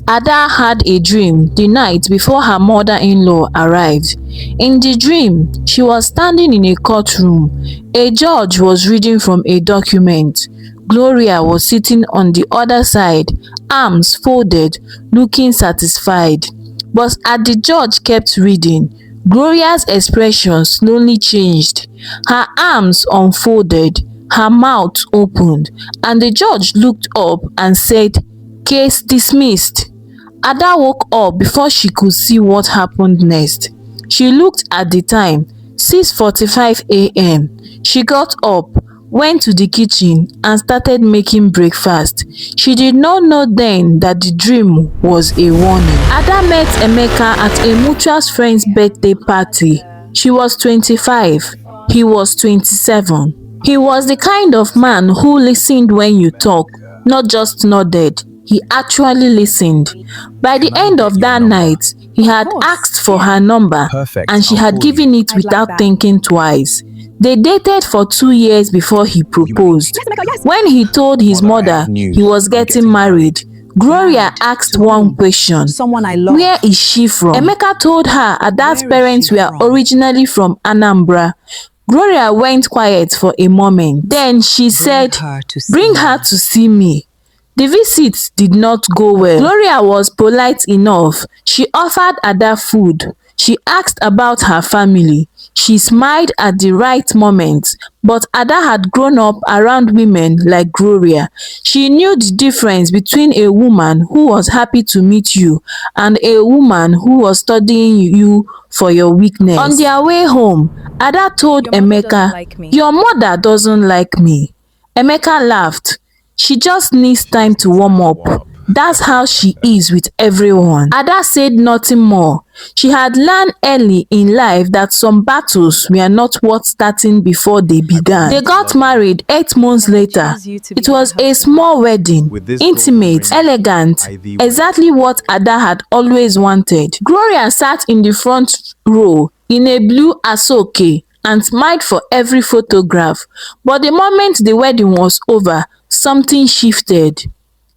Ada had a dream the night before her mother-in-law arrived. In the dream, she was standing in a courtroom. A judge was reading from a document. Gloria was sitting on the other side, arms folded, looking satisfied. But as the judge kept reading, Gloria's expression slowly changed. Her arms unfolded, her mouth opened, and the judge looked up and said, "Case dismissed." Ada woke up before she could see what happened next. She looked at the time, 6:45 a.m. She got up, went to the kitchen and started making breakfast. She did not know then that the dream was a warning. Ada met Emeka at a mutual friend's birthday party. She was 25. He was 27. He was the kind of man who listened when you talk, not just nodded. He actually listened. By the end of that night, he had asked for her number and she had given it without thinking twice. They dated for 2 years before he proposed. When he told his mother he was getting married, Gloria asked one question: where is she from? Emeka told her Ada's parents were originally from Anambra. Gloria went quiet for a moment. Then she said, "Bring her to see me." The visit did not go well. Gloria was polite enough. She offered Ada food. She asked about her family. She smiled at the right moment, but Ada had grown up around women like Gloria. She knew the difference between a woman who was happy to meet you and a woman who was studying you for your weakness. On their way home, Ada told Emeka, "Your mother doesn't like me." Emeka laughed. "She just needs time to warm up. That's how she is with everyone." Ada said nothing more. She had learned early in life that some battles were not worth starting before they began. They got married 8 months later. It was a small wedding, intimate, elegant, exactly what Ada had always wanted. Gloria sat in the front row in a blue asoke and smiled for every photograph. But the moment the wedding was over, something shifted.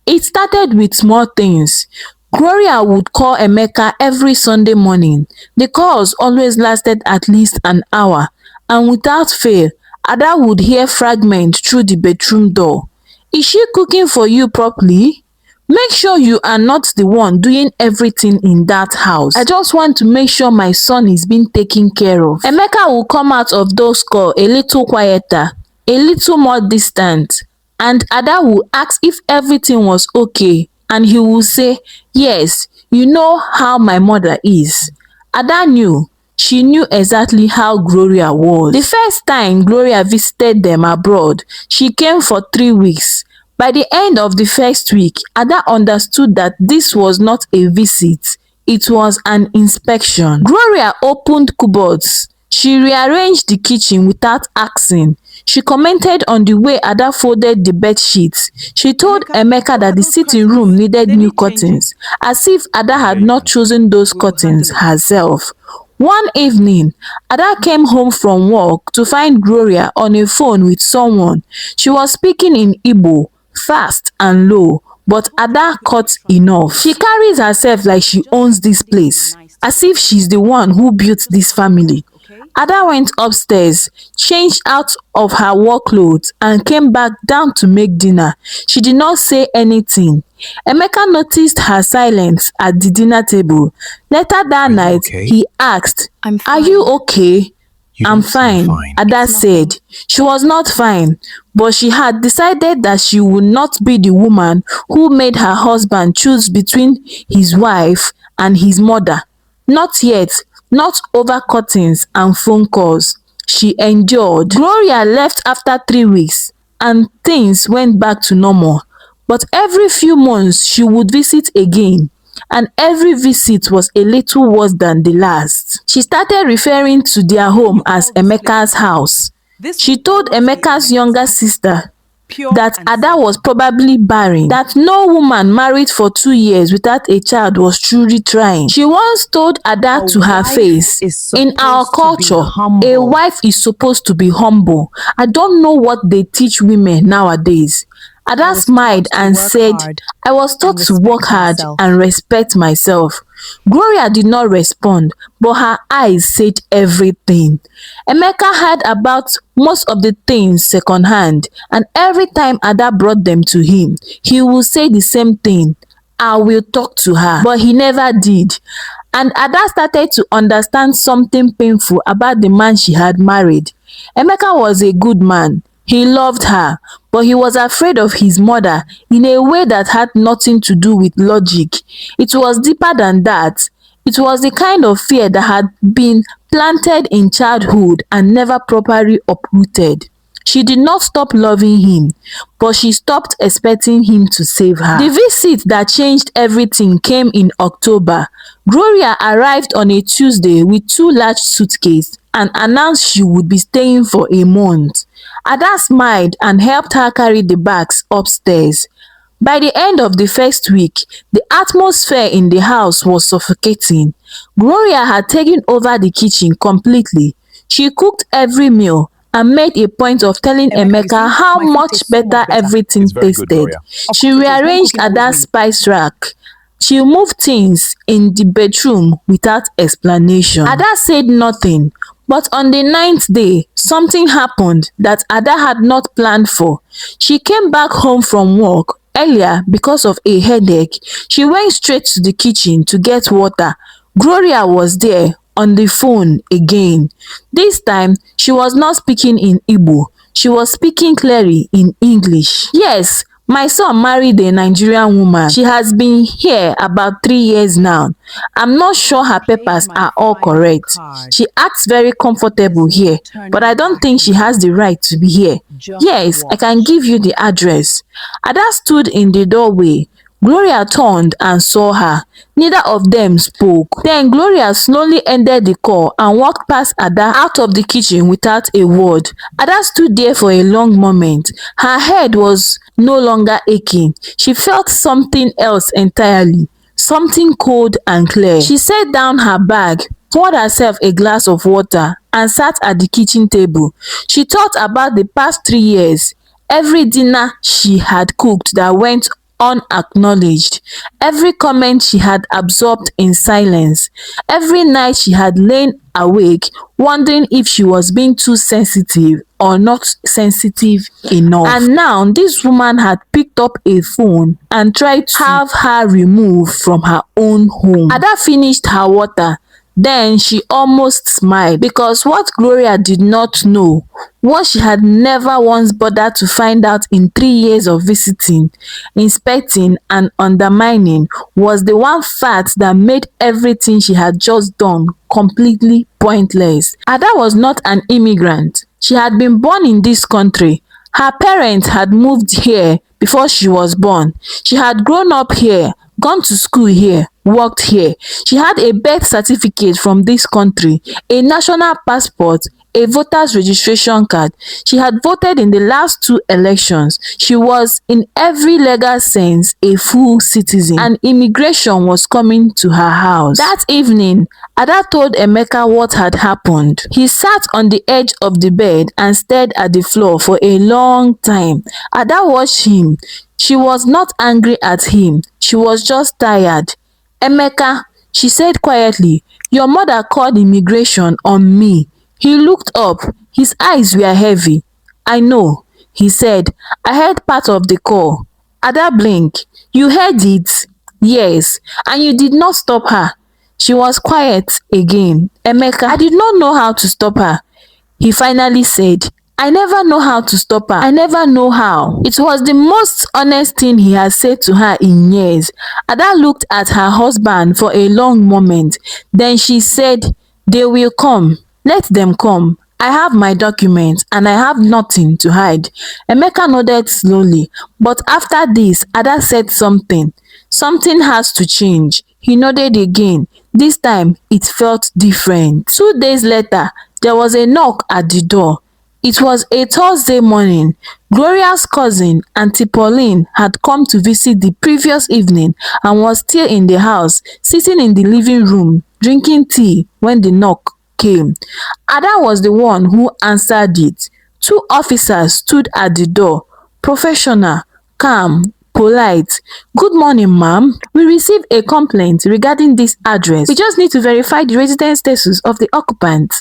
It started with small things. Gloria would call Emeka every Sunday morning. The calls always lasted at least an hour, and without fail, Ada would hear fragments through the bedroom door. "Is she cooking for you properly? Make sure you are not the one doing everything in that house. I just want to make sure my son is being taken care of." Emeka would come out of those calls a little quieter, a little more distant, and Ada would ask if everything was okay, and he would say, "Yes, you know how my mother is." Ada knew. She knew exactly how Gloria was. The first time Gloria visited them abroad, she came for 3 weeks. By the end of the first week, Ada understood that this was not a visit, it was an inspection. Gloria opened cupboards. She rearranged the kitchen without asking. She commented on the way Ada folded the bed sheets. She told Emeka that the sitting room needed new curtains, as if Ada had not chosen those curtains herself. One evening, Ada came home from work to find Gloria on a phone with someone. She was speaking in Igbo, fast and low, but Ada caught enough. She carries herself like she owns this place, as if she's the one who built this family. Ada went upstairs, changed out of her work clothes, and came back down to make dinner. She did not say anything. Emeka noticed her silence at the dinner table. Later that night, he asked, "Are you okay?" "I'm fine," Ada said. She was not fine, but she had decided that she would not be the woman who made her husband choose between his wife and his mother. Not yet. Not over curtains and phone calls. She endured. Gloria left after 3 weeks and things went back to normal. But every few months she would visit again, and every visit was a little worse than the last. She started referring to their home as Emeka's house. She told Emeka's younger sister that Ada was probably barren, that no woman married for 2 years without a child was truly trying. She once told Ada to her face, "In our culture, a wife is supposed to be humble. I don't know what they teach women nowadays." Ada smiled and said, "I was taught to work hard and respect myself." Gloria did not respond, but her eyes said everything. Emeka heard about most of the things secondhand, and every time Ada brought them to him, he would say the same thing: "I will talk to her." But he never did. And Ada started to understand something painful about the man she had married. Emeka was a good man. He loved her, but he was afraid of his mother in a way that had nothing to do with logic. It was deeper than that. It was the kind of fear that had been planted in childhood and never properly uprooted. She did not stop loving him, but she stopped expecting him to save her. The visit that changed everything came in October. Gloria arrived on a Tuesday with 2 large suitcases and announced she would be staying for a month. Ada smiled and helped her carry the bags upstairs. By the end of the first week, the atmosphere in the house was suffocating. Gloria had taken over the kitchen completely. She cooked every meal and made a point of telling Emeka how much better everything tasted. She rearranged Ada's spice rack. She moved things in the bedroom without explanation. Ada said nothing, but on the 9th day, something happened that Ada had not planned for. She came back home from work earlier because of a headache. She went straight to the kitchen to get water. Gloria was there on the phone again. This time, she was not speaking in Igbo. She was speaking clearly in English. "Yes, my son married a Nigerian woman. She has been here about 3 years now. I'm not sure her papers are all correct. She acts very comfortable here, but I don't think she has the right to be here. Yes, I can give you the address." Ada stood in the doorway. Gloria turned and saw her. Neither of them spoke. Then Gloria slowly ended the call and walked past Ada out of the kitchen without a word. Ada stood there for a long moment. Her head was no longer aching. She felt something else entirely, something cold and clear. She set down her bag, poured herself a glass of water, and sat at the kitchen table. She thought about the past 3 years. Every dinner she had cooked that went unacknowledged, every comment she had absorbed in silence, every night she had lain awake wondering if she was being too sensitive or not sensitive enough. And now this woman had picked up a phone and tried to have her removed from her own home. Ada finished her water. Then she almost smiled, because what Gloria did not know, what she had never once bothered to find out in 3 years of visiting, inspecting and undermining, was the one fact that made everything she had just done completely pointless. Ada was not an immigrant. She had been born in this country. Her parents had moved here before she was born. She had grown up here, gone to school here, worked here. She had a birth certificate from this country, a national passport, a voter's registration card. She had voted in the last 2 elections. She was, in every legal sense, a full citizen, and immigration was coming to her house. That evening, Ada told Emeka what had happened. He sat on the edge of the bed and stared at the floor for a long time. Ada watched him. She was not angry at him. She was just tired. "Emeka," she said quietly, "your mother called immigration on me." He looked up. His eyes were heavy. "I know," he said. "I heard part of the call." Ada blinked. "You heard it?" "Yes." "And you did not stop her?" She was quiet again. "Emeka, I did not know how to stop her," he finally said. "I never know how to stop her. I never know how." It was the most honest thing he had said to her in years. Ada looked at her husband for a long moment. Then she said, "They will come. Let them come. I have my documents and I have nothing to hide." Emeka nodded slowly. But after this, Ada said something. "Something has to change." He nodded again. This time, it felt different. 2 days later, there was a knock at the door. It was a Thursday morning. Gloria's cousin, Auntie Pauline, had come to visit the previous evening and was still in the house, sitting in the living room, drinking tea when the knock came. Ada was the one who answered it. 2 officers stood at the door, professional, calm, polite. "Good morning, ma'am. We received a complaint regarding this address. We just need to verify the residence status of the occupant."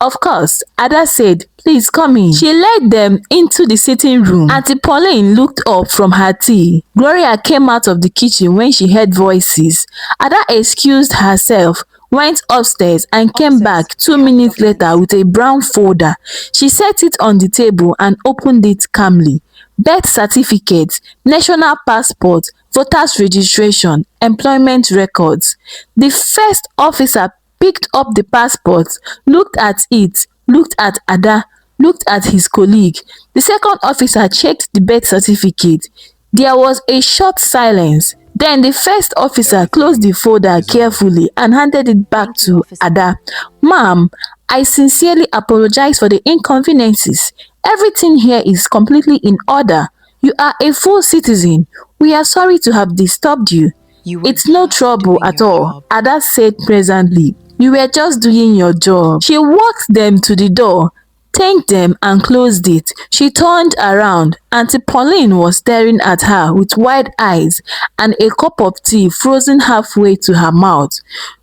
"Of course," Ada said. "Please come in." She led them into the sitting room. Auntie Pauline looked up from her tea. Gloria came out of the kitchen when she heard voices. Ada excused herself, went upstairs and came back 2 minutes later with a brown folder. She set it on the table and opened it calmly. Birth certificate, national passport, voters registration, employment records. The first officer picked up the passport, looked at it, looked at Ada, looked at his colleague. The second officer checked the birth certificate. There was a short silence. Then the first officer closed the folder carefully and handed it back to Ada. "Ma'am, I sincerely apologize for the inconveniences. Everything here is completely in order. You are a full citizen. We are sorry to have disturbed you." "It's no trouble at all," Ada said presently. "You were just doing your job." She walked them to the door, thanked them and closed it. She turned around. Auntie Pauline was staring at her with wide eyes and a cup of tea frozen halfway to her mouth.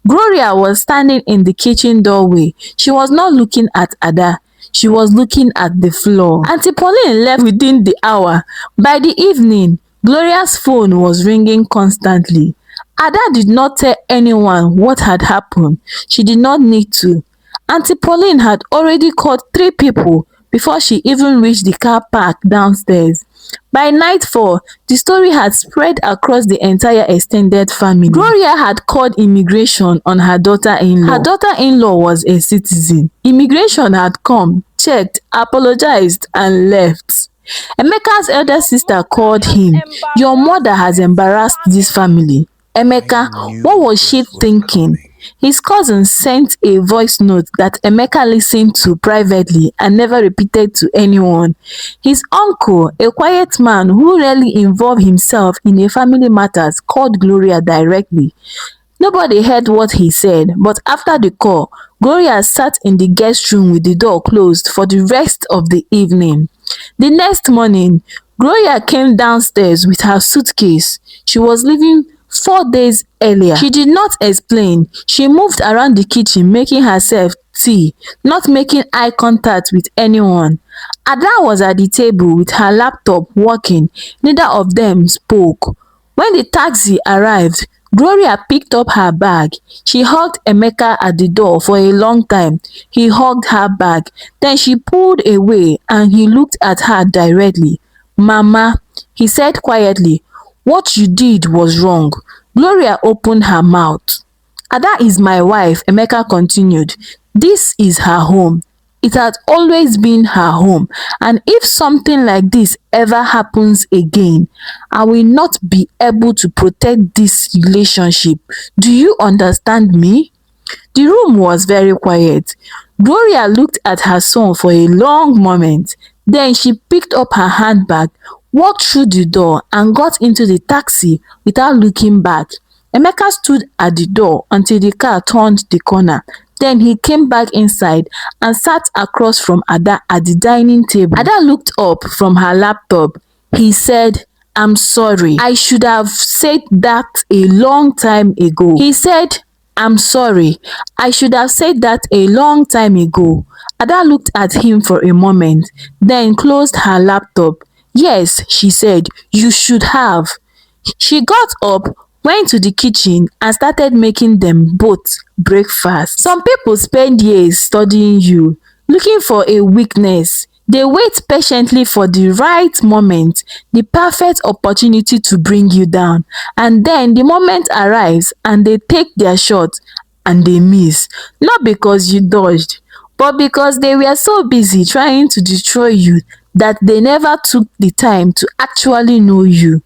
Gloria was standing in the kitchen doorway. She was not looking at Ada. She was looking at the floor. Auntie Pauline left within the hour. By the evening, Gloria's phone was ringing constantly. Ada did not tell anyone what had happened. She did not need to. Auntie Pauline had already called 3 people before she even reached the car park downstairs. By nightfall, the story had spread across the entire extended family. Gloria had called immigration on her daughter-in-law. Her daughter-in-law was a citizen. Immigration had come, checked, apologized and left. Emeka's elder sister called him. "Your mother has embarrassed this family." Emeka, what was she thinking? His cousin sent a voice note that Emeka listened to privately and never repeated to anyone. His uncle, a quiet man who rarely involved himself in a family matters, called Gloria directly. Nobody heard what he said, but after the call, Gloria sat in the guest room with the door closed for the rest of the evening. The next morning, Gloria came downstairs with her suitcase. She was leaving 4 days earlier. She did not explain. She moved around the kitchen making herself tea, not making eye contact with anyone. Ada was at the table with her laptop working. Neither of them spoke. When the taxi arrived, Gloria picked up her bag. She hugged Emeka at the door for a long time. He hugged her back. Then she pulled away and he looked at her directly. "Mama," he said quietly, "what you did was wrong." Gloria opened her mouth. "Ada is my wife," Emeka continued. "This is her home. It has always been her home, and if something like this ever happens again, I will not be able to protect this relationship. Do you understand me?" The room was very quiet. Gloria looked at her son for a long moment. Then she picked up her handbag, walked through the door and got into the taxi without looking back. Emeka stood at the door until the car turned the corner. Then he came back inside and sat across from Ada at the dining table. Ada looked up from her laptop. He said, "I'm sorry. I should have said that a long time ago." He said, "I'm sorry. I should have said that a long time ago." Ada looked at him for a moment, then closed her laptop. "Yes," she said, "you should have." She got up, went to the kitchen and started making them both breakfast. Some people spend years studying you, looking for a weakness. They wait patiently for the right moment, the perfect opportunity to bring you down. And then the moment arrives and they take their shot and they miss. Not because you dodged, but because they were so busy trying to destroy you that they never took the time to actually know you.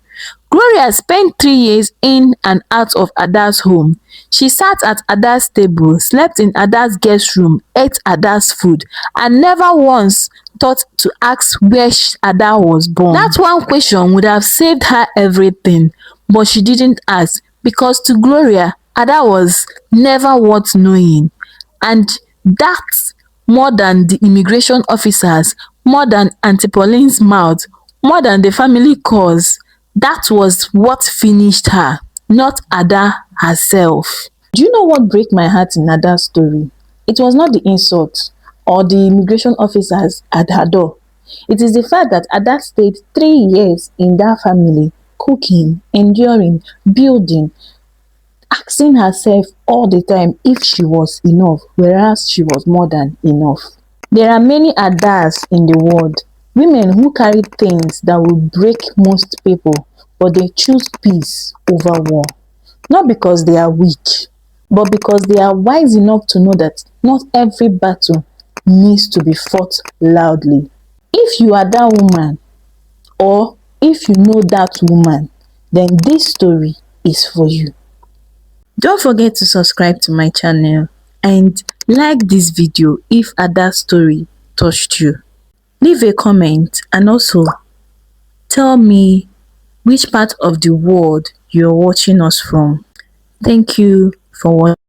Gloria spent 3 years in and out of Ada's home. She sat at Ada's table, slept in Ada's guest room, ate Ada's food, and never once thought to ask where Ada was born. That one question would have saved her everything, but she didn't ask because to Gloria, Ada was never worth knowing. And that, more than the immigration officers, more than Auntie Pauline's mouth, more than the family cause, That was what finished her, not Ada herself. Do you know what break my heart in Ada's story? It was not the insult or the immigration officers at her door. It is the fact that Ada stayed 3 years in that family, cooking, enduring, building, asking herself all the time if she was enough, whereas she was more than enough. There are many Adas in the world, women who carry things that will break most people, but they choose peace over war. Not because they are weak, but because they are wise enough to know that not every battle needs to be fought loudly. If you are that woman, or if you know that woman, then this story is for you. Don't forget to subscribe to my channel and like this video if Ada's story touched you. Leave a comment and also tell me which part of the world you're watching us from. Thank you for watching.